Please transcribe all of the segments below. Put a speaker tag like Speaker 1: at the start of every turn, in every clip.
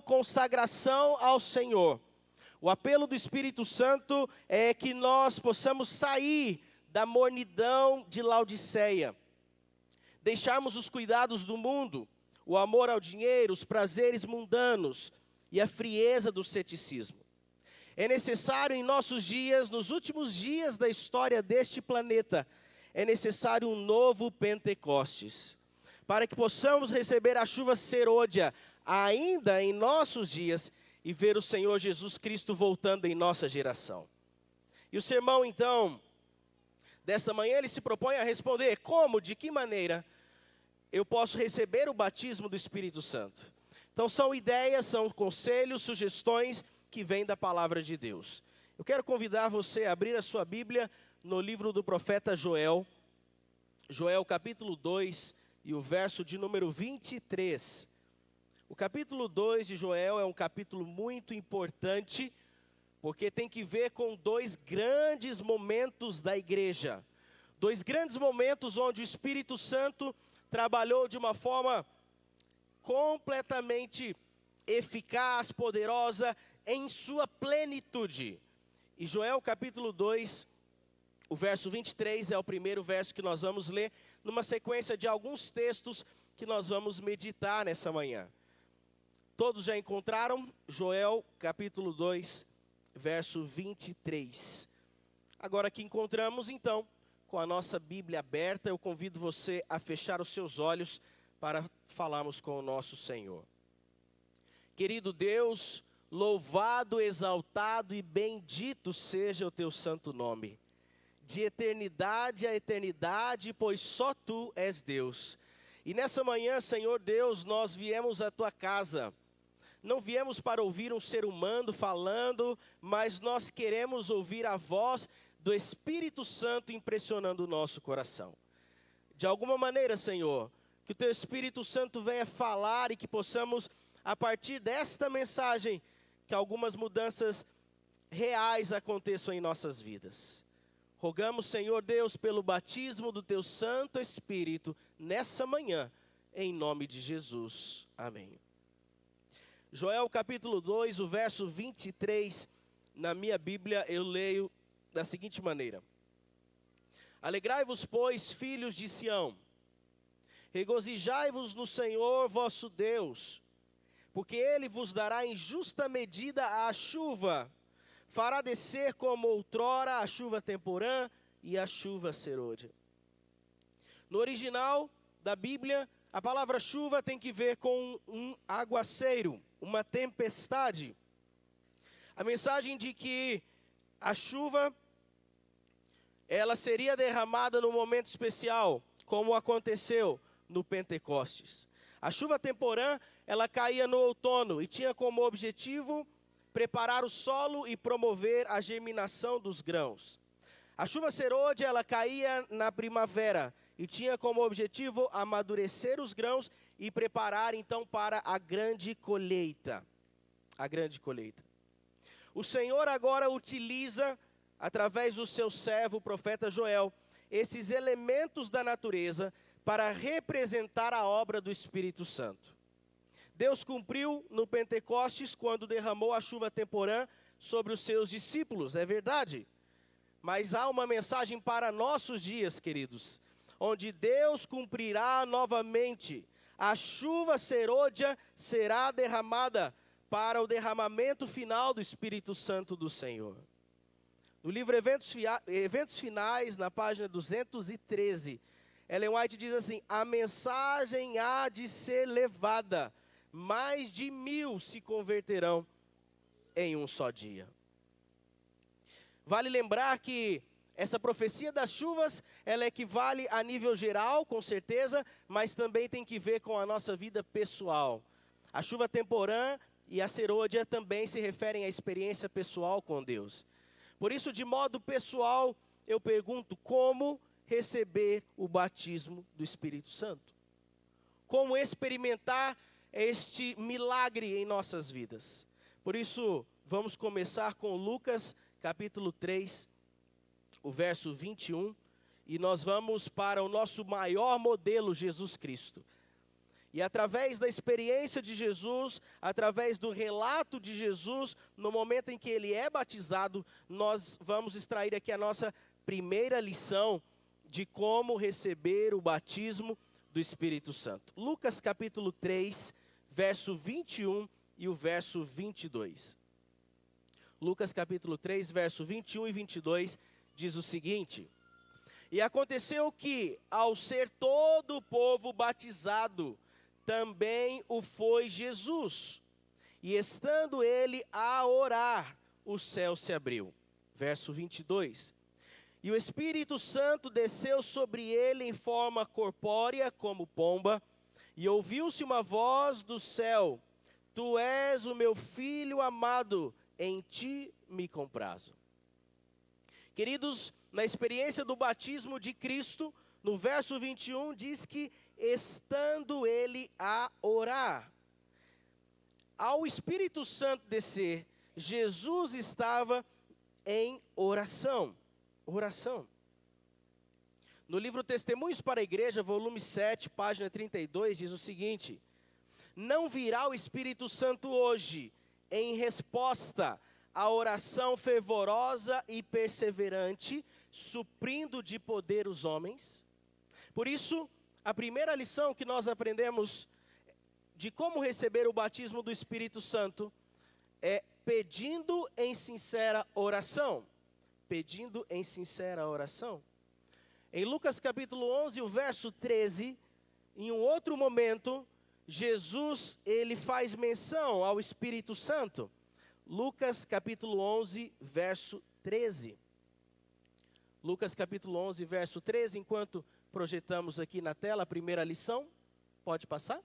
Speaker 1: Consagração ao Senhor. O apelo do Espírito Santo é que nós possamos sair da mornidão de Laodiceia, deixarmos os cuidados do mundo, o amor ao dinheiro, os prazeres mundanos e a frieza do ceticismo. É necessário em nossos dias, nos últimos dias da história deste planeta, é necessário um novo Pentecostes, para que possamos receber a chuva serôdia ainda em nossos dias e ver o Senhor Jesus Cristo voltando em nossa geração. E o sermão, então, desta manhã, ele se propõe a responder como, de que maneira eu posso receber o batismo do Espírito Santo. Então, são ideias, são conselhos, sugestões que vêm da palavra de Deus. Eu quero convidar você a abrir a sua Bíblia no livro do profeta Joel, Joel capítulo 2 e o verso de número 23. O capítulo 2 de Joel é um capítulo muito importante, porque tem que ver com dois grandes momentos da igreja. Dois grandes momentos onde o Espírito Santo trabalhou de uma forma completamente eficaz, poderosa, em sua plenitude. E Joel capítulo 2, o verso 23 é o primeiro verso que nós vamos ler, numa sequência de alguns textos que nós vamos meditar nessa manhã. Todos já encontraram? Joel capítulo 2, verso 23. Agora que encontramos, então, com a nossa Bíblia aberta, eu convido você a fechar os seus olhos para falarmos com o nosso Senhor. Querido Deus, louvado, exaltado e bendito seja o teu santo nome. De eternidade a eternidade, pois só tu és Deus. E nessa manhã, Senhor Deus, nós viemos à tua casa. Não viemos para ouvir um ser humano falando, mas nós queremos ouvir a voz do Espírito Santo impressionando o nosso coração. De alguma maneira, Senhor, que o teu Espírito Santo venha falar e que possamos, a partir desta mensagem, que algumas mudanças reais aconteçam em nossas vidas. Rogamos, Senhor Deus, pelo batismo do teu Santo Espírito nessa manhã, em nome de Jesus. Amém. Joel capítulo 2, o verso 23, na minha Bíblia eu leio da seguinte maneira: Alegrai-vos, pois, filhos de Sião, regozijai-vos no Senhor vosso Deus, porque Ele vos dará em justa medida a chuva, fará descer como outrora a chuva temporã e a chuva serôdia. No original da Bíblia, a palavra chuva tem que ver com um aguaceiro, uma tempestade. A mensagem de que a chuva, ela seria derramada num momento especial, como aconteceu no Pentecostes. A chuva temporã, ela caía no outono e tinha como objetivo preparar o solo e promover a germinação dos grãos. A chuva serôdia, ela caía na primavera e tinha como objetivo amadurecer os grãos e preparar então para a grande colheita. A grande colheita. O Senhor agora utiliza, através do seu servo, o profeta Joel, esses elementos da natureza para representar a obra do Espírito Santo. Deus cumpriu no Pentecostes quando derramou a chuva temporã sobre os seus discípulos, é verdade. Mas há uma mensagem para nossos dias, queridos, onde Deus cumprirá novamente. A chuva serôdia será derramada para o derramamento final do Espírito Santo do Senhor. No livro Eventos Finais, na página 213, Ellen White diz assim: a mensagem há de ser levada, mais de 1000 se converterão em um só dia. Vale lembrar que essa profecia das chuvas, ela equivale a nível geral, com certeza, mas também tem que ver com a nossa vida pessoal. A chuva temporã e a serôdia também se referem à experiência pessoal com Deus. Por isso, de modo pessoal, eu pergunto: como receber o batismo do Espírito Santo? Como experimentar este milagre em nossas vidas? Por isso, vamos começar com Lucas capítulo 3, o verso 21, e nós vamos para o nosso maior modelo, Jesus Cristo. E através da experiência de Jesus, através do relato de Jesus, no momento em que ele é batizado, nós vamos extrair aqui a nossa primeira lição de como receber o batismo do Espírito Santo. Lucas capítulo 3, verso 21 e o verso 22. Lucas capítulo 3, verso 21 e 22 diz o seguinte: E aconteceu que, ao ser todo o povo batizado, também o foi Jesus. E estando ele a orar, o céu se abriu. Verso 22. E o Espírito Santo desceu sobre ele em forma corpórea, como pomba, e ouviu-se uma voz do céu: Tu és o meu filho amado, em ti me comprazo. Queridos, na experiência do batismo de Cristo, no verso 21 diz que estando ele a orar. Ao Espírito Santo descer, Jesus estava em oração. Oração. No livro Testemunhos para a Igreja, volume 7, página 32, diz o seguinte: Não virá o Espírito Santo hoje, em resposta à oração fervorosa e perseverante, suprindo de poder os homens? Por isso, a primeira lição que nós aprendemos de como receber o batismo do Espírito Santo é pedindo em sincera oração. Pedindo em sincera oração. Em Lucas capítulo 11, o verso 13, em um outro momento, Jesus, ele faz menção ao Espírito Santo. Lucas capítulo 11, verso 13. Lucas capítulo 11, verso 13, enquanto projetamos aqui na tela a primeira lição. Pode passar?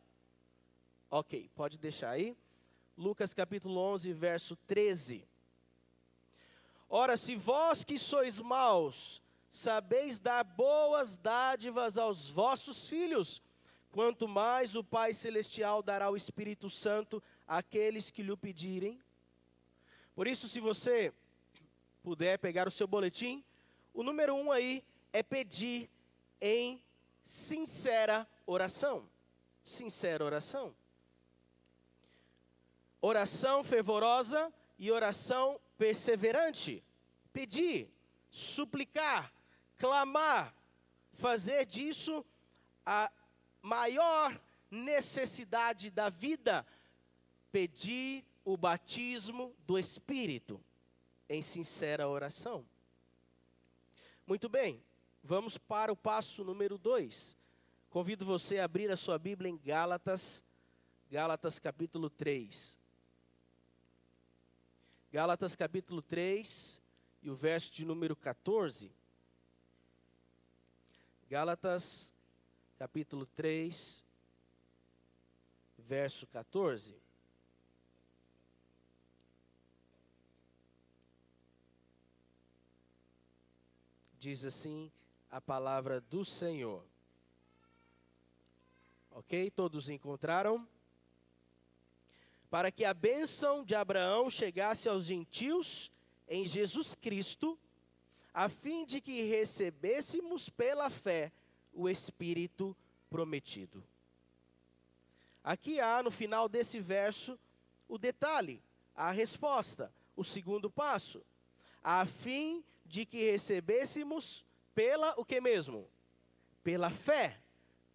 Speaker 1: Ok, pode deixar aí. Lucas capítulo 11, verso 13. Ora, se vós que sois maus, sabeis dar boas dádivas aos vossos filhos, quanto mais o Pai Celestial dará o Espírito Santo àqueles que lhe pedirem. Por isso, se você puder pegar o seu boletim, o número 1 aí é pedir em sincera oração. Sincera oração. Oração fervorosa e oração perseverante. Pedir, suplicar, clamar, fazer disso a maior necessidade da vida, pedir o batismo do Espírito em sincera oração. Muito bem, vamos para o passo número 2. Convido você a abrir a sua Bíblia em Gálatas capítulo 3. Gálatas capítulo 3 e o verso de número 14. Gálatas capítulo 3, verso 14. Diz assim a palavra do Senhor. Ok? Todos encontraram? Para que a bênção de Abraão chegasse aos gentios em Jesus Cristo, a fim de que recebêssemos pela fé o Espírito prometido. Aqui há no final desse verso o detalhe, a resposta, o segundo passo. A fim de que recebêssemos pela o que mesmo? Pela fé.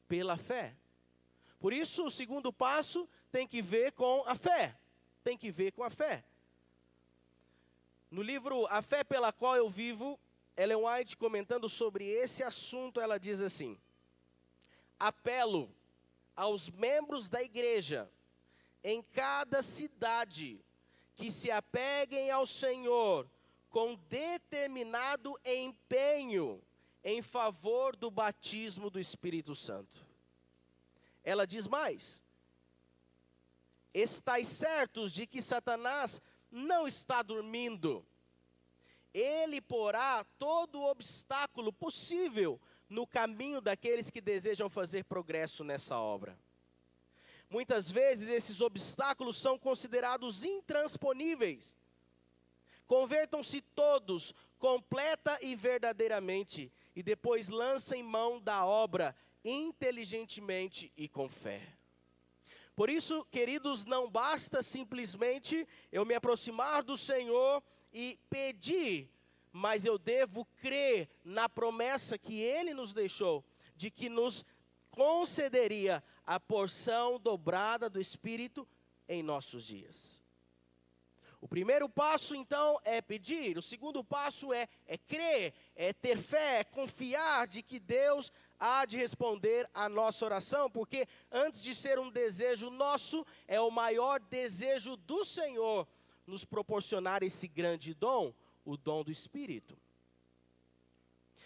Speaker 1: Pela fé. Por isso, o segundo passo tem que ver com a fé. Tem que ver com a fé. No livro A Fé pela Qual Eu Vivo, Ellen White, comentando sobre esse assunto, ela diz assim: apelo aos membros da igreja em cada cidade que se apeguem ao Senhor com determinado empenho em favor do batismo do Espírito Santo. Ela diz mais: estais certos de que Satanás não está dormindo. Ele porá todo o obstáculo possível no caminho daqueles que desejam fazer progresso nessa obra. Muitas vezes esses obstáculos são considerados intransponíveis. Convertam-se todos, completa e verdadeiramente, e depois lancem mão da obra inteligentemente e com fé. Por isso, queridos, não basta simplesmente eu me aproximar do Senhor e pedir, mas eu devo crer na promessa que Ele nos deixou, de que nos concederia a porção dobrada do Espírito em nossos dias. O primeiro passo, então, é pedir. O segundo passo é crer, é ter fé, é confiar de que Deus há de responder a nossa oração, porque antes de ser um desejo nosso, é o maior desejo do Senhor nos proporcionar esse grande dom, o dom do Espírito.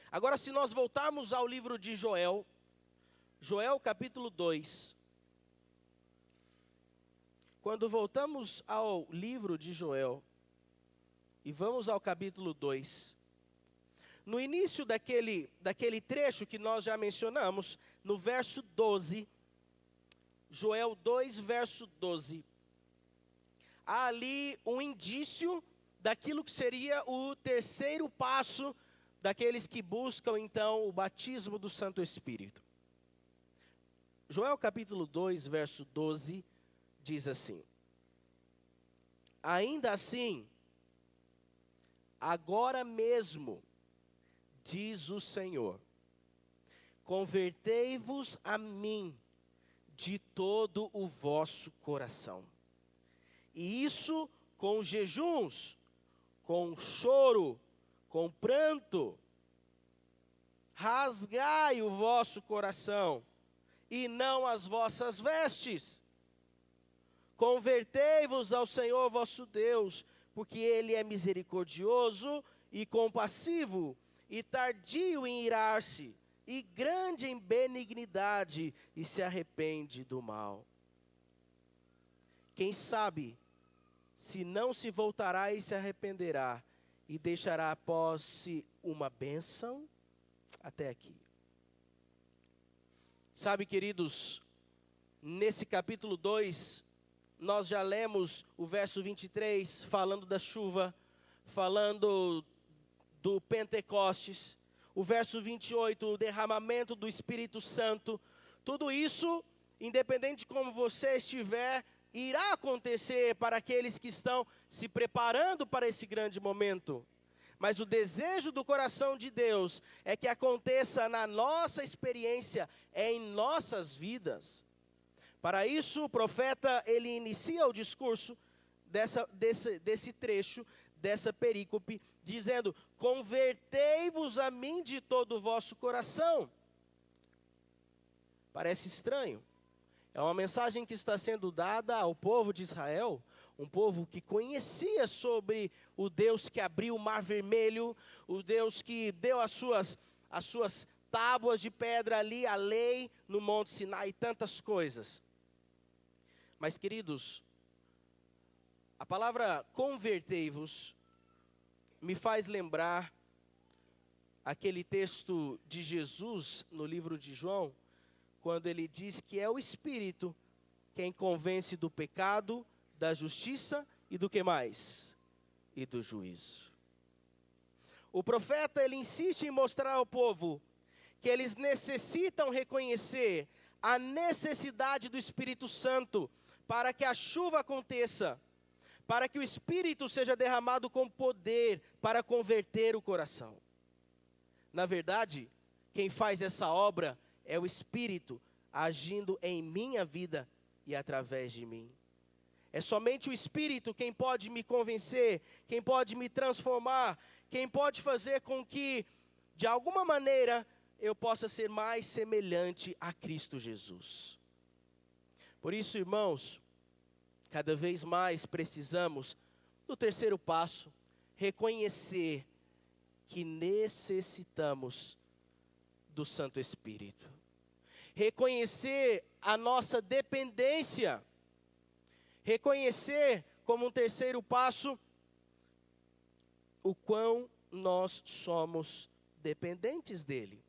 Speaker 1: Agora, se nós voltarmos ao livro de Joel, Joel capítulo 2, quando voltamos ao livro de Joel, e vamos ao capítulo 2, no início daquele trecho que nós já mencionamos, no verso 12, Joel 2, verso 12, há ali um indício daquilo que seria o terceiro passo daqueles que buscam, então, o batismo do Santo Espírito. Joel capítulo 2, verso 12, diz assim: ainda assim, agora mesmo, diz o Senhor, convertei-vos a mim de todo o vosso coração, e isso com jejuns, com choro, com pranto, rasgai o vosso coração, e não as vossas vestes. Convertei-vos ao Senhor vosso Deus, porque Ele é misericordioso e compassivo, e tardio em irar-se, e grande em benignidade, e se arrepende do mal. Quem sabe, se não se voltará e se arrependerá, e deixará após si uma bênção? Até aqui. Sabe, queridos, nesse capítulo 2, nós já lemos o verso 23, falando da chuva, falando do Pentecostes. O verso 28, o derramamento do Espírito Santo. Tudo isso, independente de como você estiver, irá acontecer para aqueles que estão se preparando para esse grande momento. Mas o desejo do coração de Deus é que aconteça na nossa experiência, em nossas vidas. Para isso, o profeta, ele inicia o discurso desse trecho, dessa perícope, dizendo: convertei-vos a mim de todo o vosso coração. Parece estranho. É uma mensagem que está sendo dada ao povo de Israel, um povo que conhecia sobre o Deus que abriu o Mar Vermelho, o Deus que deu as suas tábuas de pedra ali, a lei no Monte Sinai e tantas coisas. Mas, queridos, a palavra convertei-vos me faz lembrar aquele texto de Jesus no livro de João, quando ele diz que é o Espírito quem convence do pecado, da justiça e do que mais? E do juízo. O profeta, ele insiste em mostrar ao povo que eles necessitam reconhecer a necessidade do Espírito Santo para que a chuva aconteça, para que o Espírito seja derramado com poder para converter o coração. Na verdade, quem faz essa obra é o Espírito agindo em minha vida e através de mim. É somente o Espírito quem pode me convencer, quem pode me transformar, quem pode fazer com que, de alguma maneira, eu possa ser mais semelhante a Cristo Jesus. Por isso, irmãos, cada vez mais precisamos do terceiro passo, reconhecer que necessitamos do Santo Espírito. Reconhecer a nossa dependência. Reconhecer como um terceiro passo o quão nós somos dependentes dele.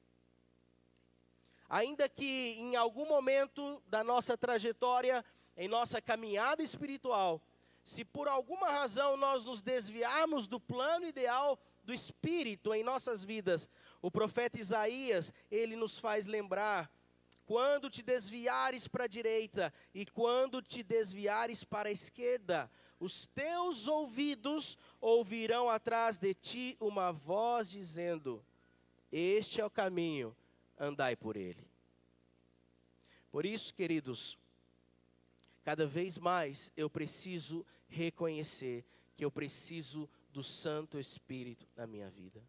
Speaker 1: Ainda que em algum momento da nossa trajetória, em nossa caminhada espiritual, se por alguma razão nós nos desviarmos do plano ideal do Espírito em nossas vidas, o profeta Isaías, ele nos faz lembrar quando te desviares para a direita, e quando te desviares para a esquerda, os teus ouvidos ouvirão atrás de ti uma voz dizendo: este é o caminho, andai por ele. Por isso, queridos, cada vez mais eu preciso reconhecer que eu preciso do Santo Espírito na minha vida.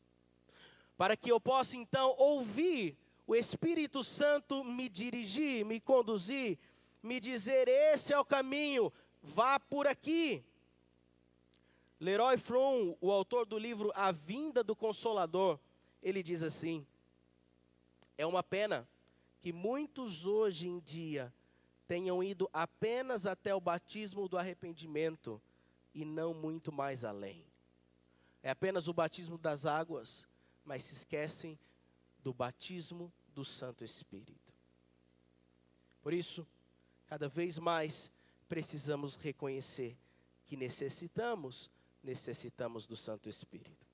Speaker 1: Para que eu possa então ouvir o Espírito Santo me dirigir, me conduzir, me dizer: esse é o caminho, vá por aqui. Leroy Fromm, o autor do livro A Vinda do Consolador, ele diz assim: é uma pena que muitos hoje em dia tenham ido apenas até o batismo do arrependimento e não muito mais além. É apenas o batismo das águas, mas se esquecem do batismo do Santo Espírito. Por isso, cada vez mais precisamos reconhecer que necessitamos do Santo Espírito.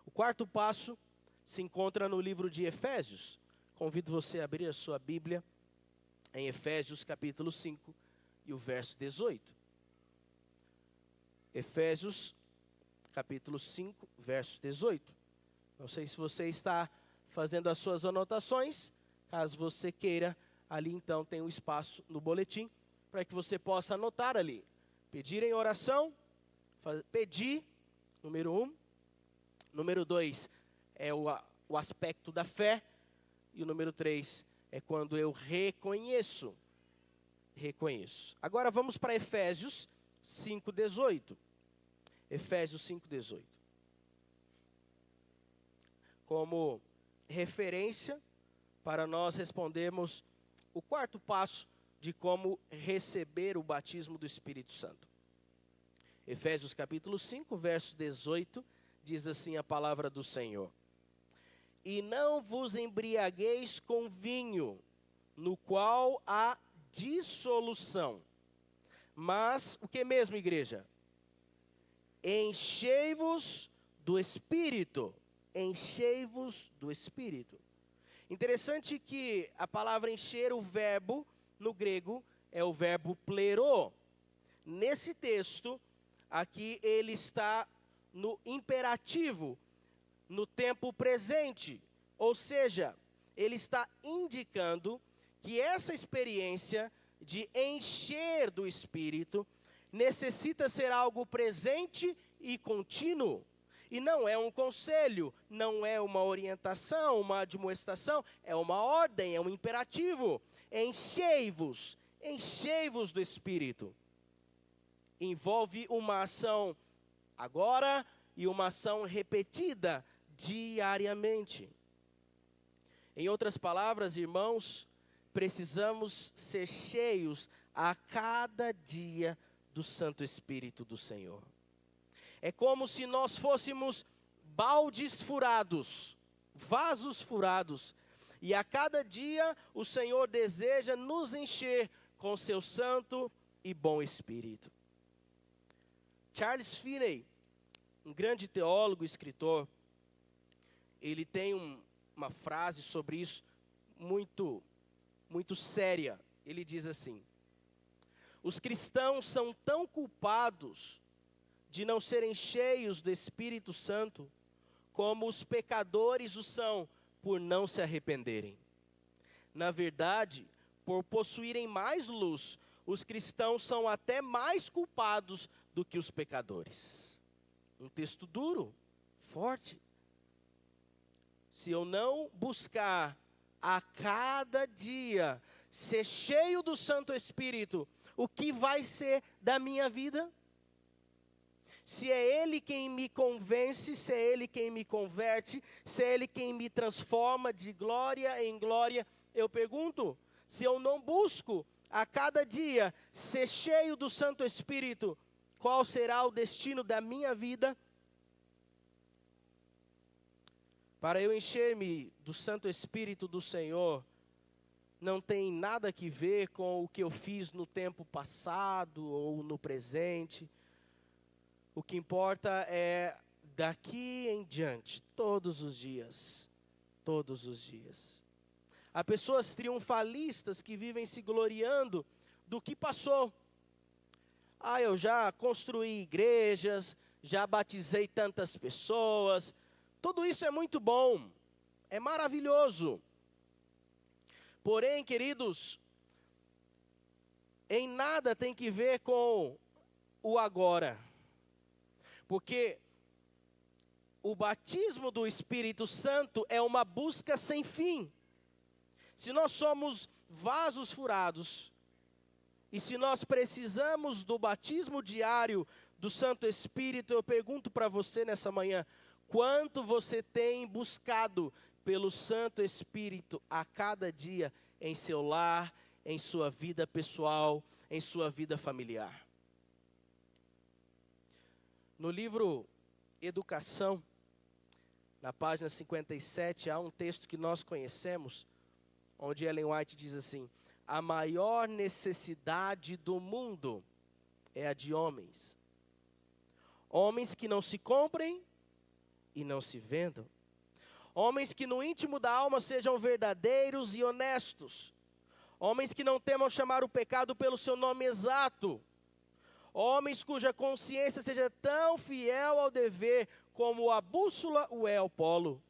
Speaker 1: O quarto passo se encontra no livro de Efésios. Convido você a abrir a sua Bíblia em Efésios capítulo 5 e o verso 18. Efésios capítulo 5, verso 18. Não sei se você está fazendo as suas anotações. Caso você queira, ali então tem um espaço no boletim para que você possa anotar ali. Pedir em oração, pedir, número 1. Número 2 é o aspecto da fé. E o número 3 é quando eu reconheço. Agora vamos para Efésios 5:18. Efésios 5:18. Como referência para nós respondermos o quarto passo de como receber o batismo do Espírito Santo. Efésios capítulo 5, verso 18, diz assim a palavra do Senhor: e não vos embriagueis com vinho, no qual há dissolução, mas, o que mesmo, igreja? Enchei-vos do Espírito. Enchei-vos do Espírito. Interessante que a palavra encher, o verbo no grego, é o verbo plero. Nesse texto, aqui ele está no imperativo, no tempo presente. Ou seja, ele está indicando que essa experiência de encher do Espírito necessita ser algo presente e contínuo. E não é um conselho, não é uma orientação, uma admoestação, é uma ordem, é um imperativo. Enchei-vos do Espírito. Envolve uma ação agora e uma ação repetida diariamente. Em outras palavras, irmãos, precisamos ser cheios a cada dia do Santo Espírito do Senhor. É como se nós fôssemos baldes furados, vasos furados, e a cada dia o Senhor deseja nos encher com seu santo e bom Espírito. Charles Finney, um grande teólogo e escritor, ele tem uma frase sobre isso muito séria. Ele diz assim: os cristãos são tão culpados de não serem cheios do Espírito Santo, como os pecadores o são por não se arrependerem. Na verdade, por possuírem mais luz, os cristãos são até mais culpados do que os pecadores. Um texto duro, forte. Se eu não buscar a cada dia ser cheio do Santo Espírito, o que vai ser da minha vida? Se é Ele quem me convence, se é Ele quem me converte, se é Ele quem me transforma de glória em glória, eu pergunto, se eu não busco a cada dia ser cheio do Santo Espírito, qual será o destino da minha vida? Para eu encher-me do Santo Espírito do Senhor, não tem nada que ver com o que eu fiz no tempo passado ou no presente. O que importa é daqui em diante, todos os dias. Todos os dias. Há pessoas triunfalistas que vivem se gloriando do que passou. Eu já construí igrejas, já batizei tantas pessoas. Tudo isso é muito bom, é maravilhoso. Porém, queridos, em nada tem que ver com o agora. Porque o batismo do Espírito Santo é uma busca sem fim. Se nós somos vasos furados, e se nós precisamos do batismo diário do Santo Espírito, eu pergunto para você nessa manhã, quanto você tem buscado pelo Santo Espírito a cada dia em seu lar, em sua vida pessoal, em sua vida familiar? No livro Educação, na página 57, há um texto que nós conhecemos, onde Ellen White diz assim: a maior necessidade do mundo é a de homens. Homens que não se comprem e não se vendam. Homens que no íntimo da alma sejam verdadeiros e honestos. Homens que não temam chamar o pecado pelo seu nome exato. Homens cuja consciência seja tão fiel ao dever como a bússola o é ao polo.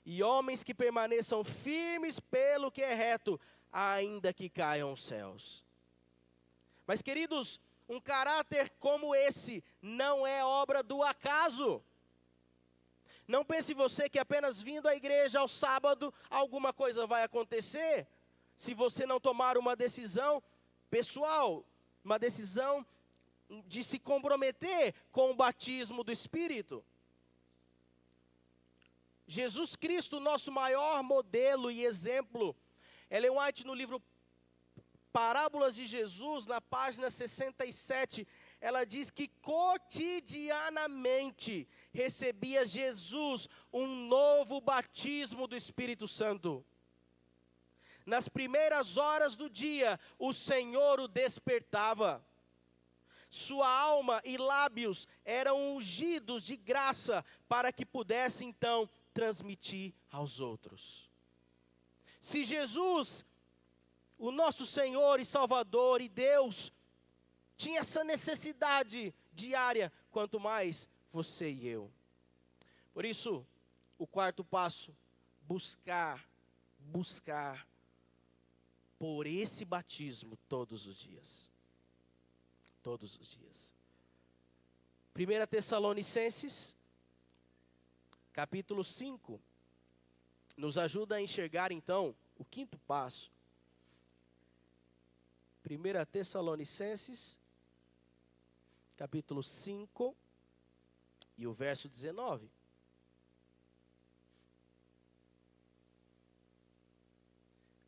Speaker 1: E homens que permaneçam firmes pelo que é reto, ainda que caiam os céus. Mas, queridos, um caráter como esse não é obra do acaso. Não pense você que apenas vindo à igreja ao sábado, alguma coisa vai acontecer, se você não tomar uma decisão pessoal, uma decisão de se comprometer com o batismo do Espírito. Jesus Cristo, nosso maior modelo e exemplo. Ellen White, no livro Parábolas de Jesus, na página 67, ela diz que cotidianamente recebia Jesus um novo batismo do Espírito Santo. Nas primeiras horas do dia, o Senhor o despertava. Sua alma e lábios eram ungidos de graça para que pudesse então transmitir aos outros. Se Jesus, o nosso Senhor e Salvador e Deus, tinha essa necessidade diária, quanto mais você e eu. Por isso, o quarto passo, buscar por esse batismo todos os dias. Todos os dias. 1 Tessalonicenses, capítulo 5, nos ajuda a enxergar então o quinto passo. 1 Tessalonicenses, capítulo 5 e o verso 19.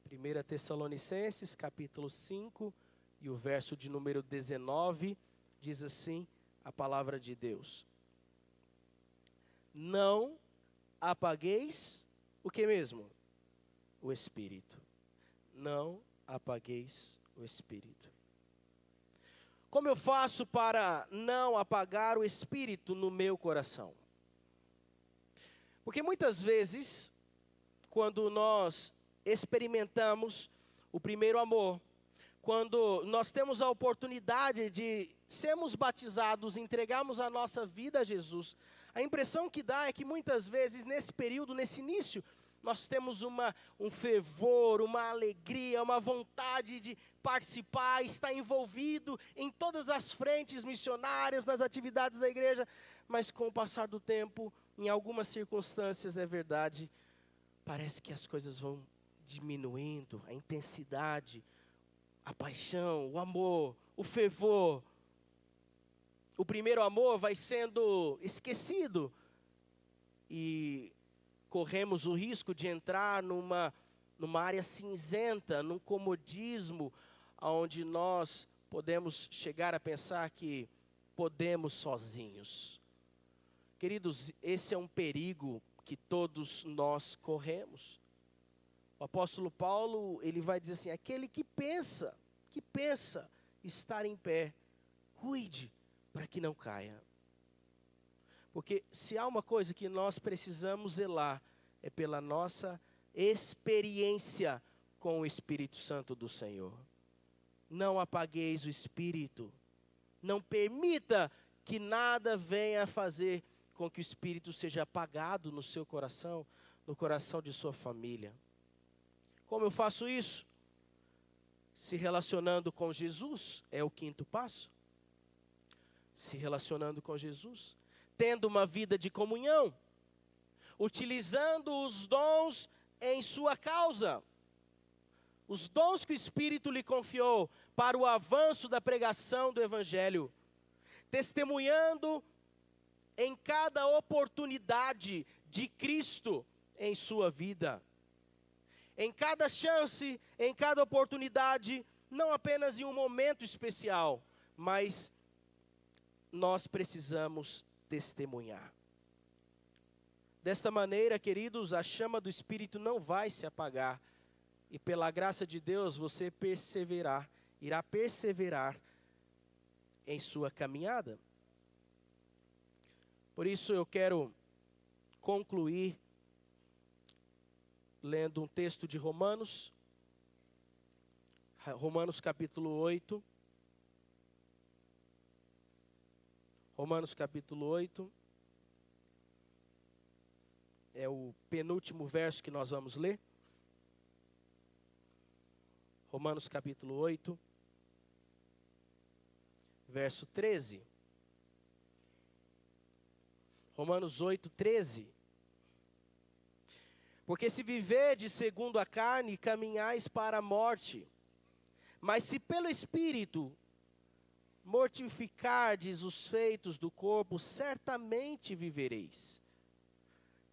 Speaker 1: Primeira Tessalonicenses, capítulo 5 e o verso de número 19, diz assim a palavra de Deus: não apagueis o que mesmo? O Espírito. Não apagueis o Espírito. Como eu faço para não apagar o Espírito no meu coração? Porque muitas vezes, quando nós experimentamos o primeiro amor, quando nós temos a oportunidade de sermos batizados, entregarmos a nossa vida a Jesus, a impressão que dá é que muitas vezes nesse período, nesse início, nós temos um fervor, uma alegria, uma vontade de participar, estar envolvido em todas as frentes missionárias, nas atividades da igreja, mas com o passar do tempo, em algumas circunstâncias, é verdade, parece que as coisas vão diminuindo, a intensidade, a paixão, o amor, o fervor. O primeiro amor vai sendo esquecido e corremos o risco de entrar numa área cinzenta, num comodismo, onde nós podemos chegar a pensar que podemos sozinhos. Queridos, esse é um perigo que todos nós corremos. O apóstolo Paulo, ele vai dizer assim: aquele que pensa estar em pé, cuide para que não caia. Porque se há uma coisa que nós precisamos zelar, é pela nossa experiência com o Espírito Santo do Senhor. Não apagueis o Espírito. Não permita que nada venha a fazer com que o Espírito seja apagado no seu coração, no coração de sua família. Como eu faço isso? Se relacionando com Jesus, é o quinto passo. Se relacionando com Jesus, tendo uma vida de comunhão, utilizando os dons em sua causa, os dons que o Espírito lhe confiou para o avanço da pregação do Evangelho, testemunhando em cada oportunidade de Cristo em sua vida. Em cada chance, em cada oportunidade, não apenas em um momento especial, mas nós precisamos testemunhar. Desta maneira, queridos, a chama do Espírito não vai se apagar. E pela graça de Deus, você irá perseverar em sua caminhada. Por isso eu quero concluir lendo um texto de Romanos capítulo 8. Romanos capítulo 8. É o penúltimo verso que nós vamos ler. Romanos capítulo 8, verso 13. Romanos 8, 13. Porque se viverdes segundo a carne, caminhais para a morte. Mas se pelo Espírito mortificardes os feitos do corpo, certamente vivereis.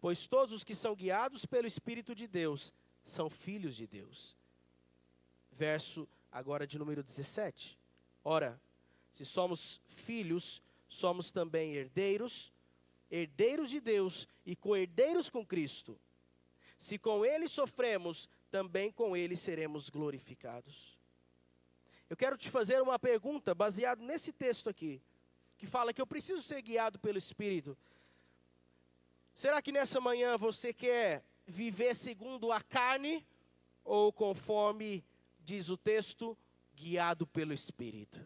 Speaker 1: Pois todos os que são guiados pelo Espírito de Deus são filhos de Deus. Verso agora de número 17. Ora, se somos filhos, somos também herdeiros, herdeiros de Deus e co-herdeiros com Cristo. Se com Ele sofremos, também com Ele seremos glorificados. Eu quero te fazer uma pergunta baseada nesse texto aqui, que fala que eu preciso ser guiado pelo Espírito. Será que nessa manhã você quer viver segundo a carne ou conforme diz o texto, guiado pelo Espírito?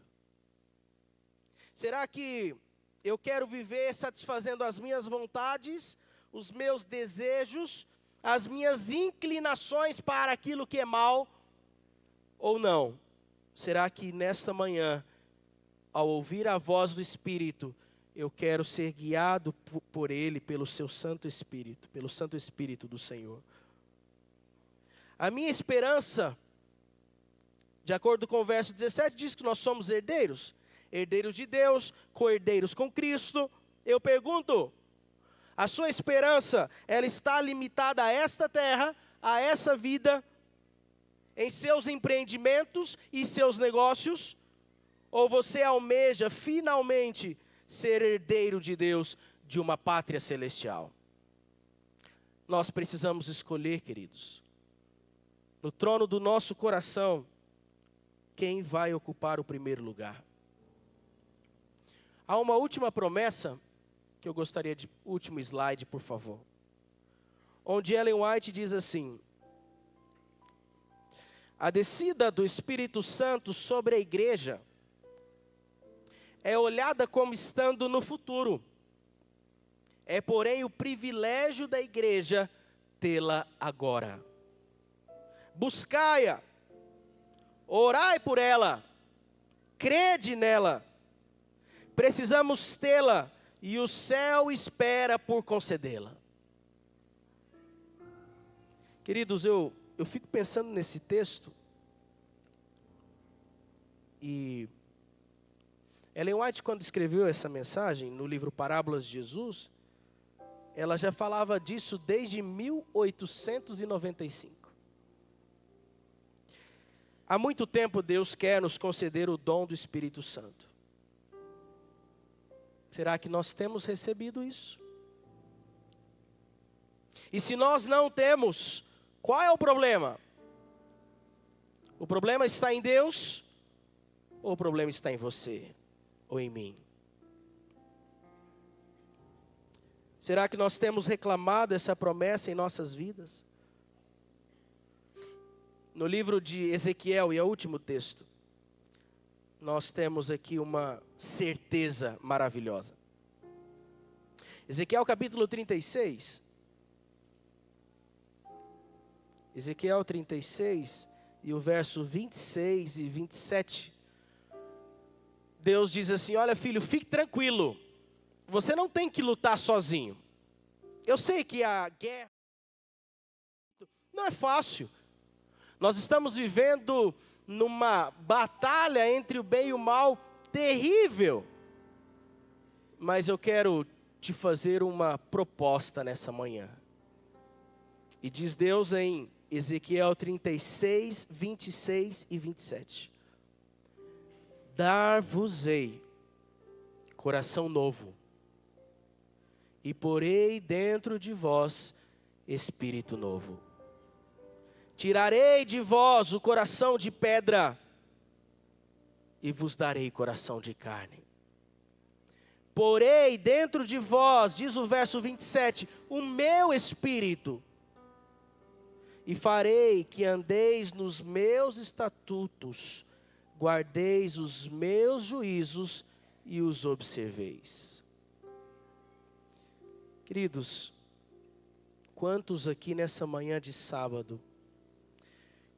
Speaker 1: Será que eu quero viver satisfazendo as minhas vontades, os meus desejos, as minhas inclinações para aquilo que é mal, ou não? Será que nesta manhã, ao ouvir a voz do Espírito, eu quero ser guiado por Ele, pelo seu Santo Espírito, pelo Santo Espírito do Senhor? A minha esperança, de acordo com o verso 17, diz que nós somos herdeiros. Herdeiros de Deus, co-herdeiros com Cristo. Eu pergunto, a sua esperança, ela está limitada a esta terra, a essa vida, em seus empreendimentos e seus negócios? Ou você almeja finalmente ser herdeiro de Deus, de uma pátria celestial? Nós precisamos escolher, queridos, no trono do nosso coração, quem vai ocupar o primeiro lugar. Há uma última promessa que eu gostaria de... Último slide, por favor. Onde Ellen White diz assim: a descida do Espírito Santo sobre a igreja é olhada como estando no futuro. É, porém, o privilégio da igreja tê-la agora. Buscai-a, orai por ela, crede nela. Precisamos tê-la e o céu espera por concedê-la. Queridos, eu fico pensando nesse texto e Ellen White, quando escreveu essa mensagem no livro Parábolas de Jesus, ela já falava disso desde 1895. Há muito tempo Deus quer nos conceder o dom do Espírito Santo. Será que nós temos recebido isso? E se nós não temos, qual é o problema? O problema está em Deus ou o problema está em você ou em mim? Será que nós temos reclamado essa promessa em nossas vidas? No livro de Ezequiel, e é o último texto, nós temos aqui uma certeza maravilhosa. Ezequiel capítulo 36. Ezequiel 36 e o verso 26 e 27. Deus diz assim: olha, filho, fique tranquilo. Você não tem que lutar sozinho. Eu sei que a guerra não é fácil. Nós estamos vivendo numa batalha entre o bem e o mal terrível. Mas eu quero te fazer uma proposta nessa manhã. E diz Deus em Ezequiel 36, 26 e 27. Dar-vos-ei coração novo, e porei dentro de vós espírito novo. Tirarei de vós o coração de pedra, e vos darei coração de carne. Porei dentro de vós, diz o verso 27, o meu espírito, e farei que andeis nos meus estatutos, guardeis os meus juízos e os observeis. Queridos, quantos aqui nessa manhã de sábado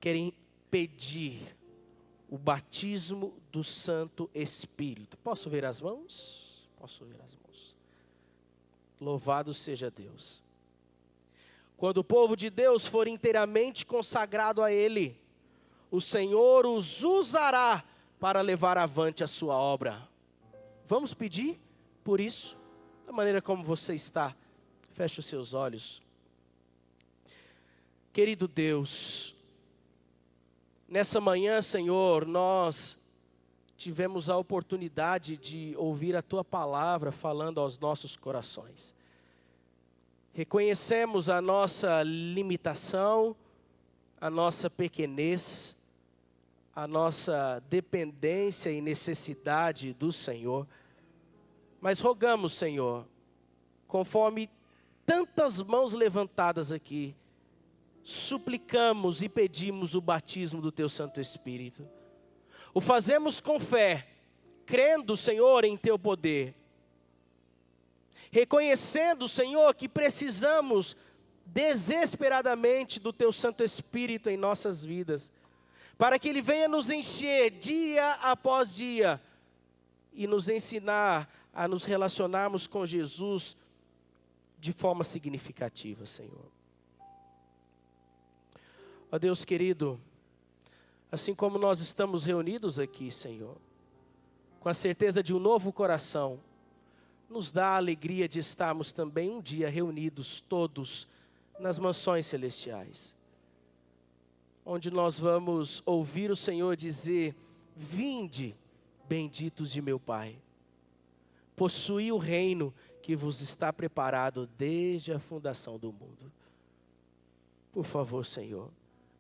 Speaker 1: querem pedir o batismo do Santo Espírito? Posso ver as mãos? Posso ver as mãos. Louvado seja Deus. Quando o povo de Deus for inteiramente consagrado a Ele, o Senhor os usará para levar avante a sua obra. Vamos pedir por isso? Da maneira como você está, feche os seus olhos. Querido Deus, nessa manhã, Senhor, nós tivemos a oportunidade de ouvir a Tua palavra falando aos nossos corações. Reconhecemos a nossa limitação, a nossa pequenez, a nossa dependência e necessidade do Senhor. Mas rogamos, Senhor, conforme tantas mãos levantadas aqui, suplicamos e pedimos o batismo do Teu Santo Espírito. O fazemos com fé, crendo, Senhor, em Teu poder. Reconhecendo, Senhor, que precisamos desesperadamente do Teu Santo Espírito em nossas vidas, para que Ele venha nos encher dia após dia e nos ensinar a nos relacionarmos com Jesus de forma significativa, Senhor. Ó Deus querido, assim como nós estamos reunidos aqui, Senhor, com a certeza de um novo coração, nos dá a alegria de estarmos também um dia reunidos todos nas mansões celestiais, onde nós vamos ouvir o Senhor dizer: vinde, benditos de meu Pai, possuí o reino que vos está preparado desde a fundação do mundo. Por favor, Senhor,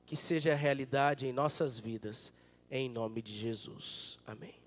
Speaker 1: que seja a realidade em nossas vidas, em nome de Jesus. Amém.